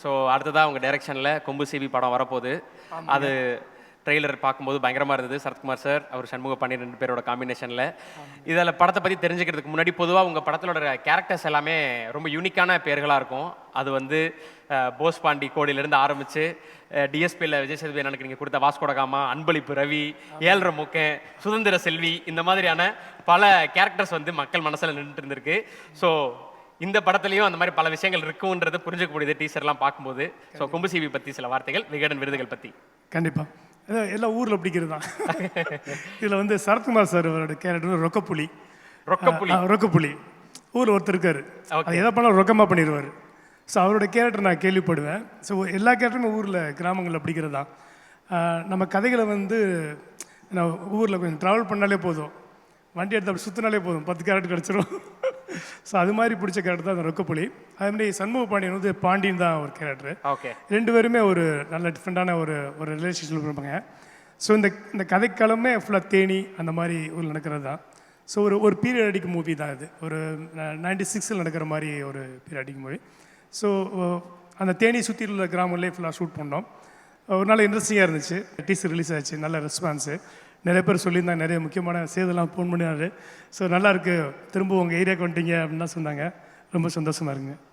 So அடுத்ததாக உங்கள் டைரக்ஷனில் கொம்பு சிவி படம் வரப்போகுது. அது ட்ரெய்லர் பார்க்கும்போது பயங்கரமாக இருந்தது. சரத்குமார் சார், அவர் சண்முக பாண்டியன் 2 பேரோட காம்பினேஷனில். இதில் படத்தை பற்றி தெரிஞ்சுக்கிறதுக்கு முன்னாடி பொதுவாக உங்கள் படத்தோட கேரக்டர்ஸ் எல்லாமே ரொம்ப யூனிக்கான பேர்களாக இருக்கும். அது வந்து போஸ் பாண்டி கோடியிலேருந்து ஆரம்பித்து டிஎஸ்பியில் விஜய் சேதுபதி எனக்கு நீங்கள் கொடுத்த வாஸ்கோடகாமா, அன்பளிப்பு ரவி, ஏழ்ரை மூக்கன், சுதந்திர செல்வி, இந்த மாதிரியான பல கேரக்டர்ஸ் வந்து மக்கள் மனசில் நின்றுட்டு இருந்திருக்கு. ஸோ இந்த படத்துலையும் அந்த மாதிரி பல விஷயங்கள் இருக்குன்றது புரிஞ்சுக்க முடியுது டீசர்லாம் பார்க்கும்போது. ஸோ கொம்பு சிவி பற்றி சில வார்த்தைகள், விகடன் விருதுகள் பற்றி. கண்டிப்பாக எல்லாம் ஊரில் பிடிக்கிறது தான். இதில் வந்து சரத்குமார் சார் அவரோட கேரக்டர் ரொக்கப்புலி. ரொக்கப்புலி ஊரில் ஒருத்தர் இருக்கார். அது எதை பண்ணாலும் ரொக்கமாக பண்ணிடுவார். ஸோ அவரோட கேரக்டர் நான் கேள்விப்படுவேன். ஸோ எல்லா கேரக்டருமே ஊரில் கிராமங்களில் பிடிக்கிறது தான். நம்ம கதைகளை வந்து நான் ஊரில் கொஞ்சம் ட்ராவல் பண்ணாலே போதும், வண்டி எடுத்து அப்படி சுற்றினாலே போதும், 10 கேரக்டர் கிடச்சிரும். ஸோ அது மாதிரி பிடிச்ச கேரக்டர் தான் அந்த ரொக்கப்புலி. அதேமாதிரி சண்முக பாண்டியன் வந்து பாண்டியன் தான் ஒரு கேரக்டர். ஓகே, 2 பேருமே ஒரு நல்ல டிஃப்ரெண்ட்டான ஒரு ரிலேஷன்ஷிப் இருப்பாங்க. ஸோ இந்த கதைக்காலமே ஃபுல்லாக தேனி அந்த மாதிரி ஊரில் நடக்கிறது தான். ஸோ ஒரு பீரியடிக் மூவி தான் இது. ஒரு 96 நடக்கிற மாதிரி ஒரு பீரியடிக் மூவி. ஸோ அந்த தேனி சுற்றி உள்ள கிராமங்களே ஃபுல்லாக ஷூட் பண்ணோம். ஒரு நாள் இன்ட்ரெஸ்டிங்காக இருந்துச்சு. டீசர் ரிலீஸ் ஆச்சு, நல்ல ரெஸ்பான்ஸு. நிறைய பேர் சொல்லியிருந்தாங்க, நிறைய முக்கியமான சேதெல்லாம் ஃபோன் பண்ணினாரு. ஸோ நல்லாயிருக்கு, திரும்ப உங்கள் ஏரியாவுக்கு வந்துட்டீங்க அப்படின்னு தான் சொன்னாங்க. ரொம்ப சந்தோஷமாக இருக்குங்க.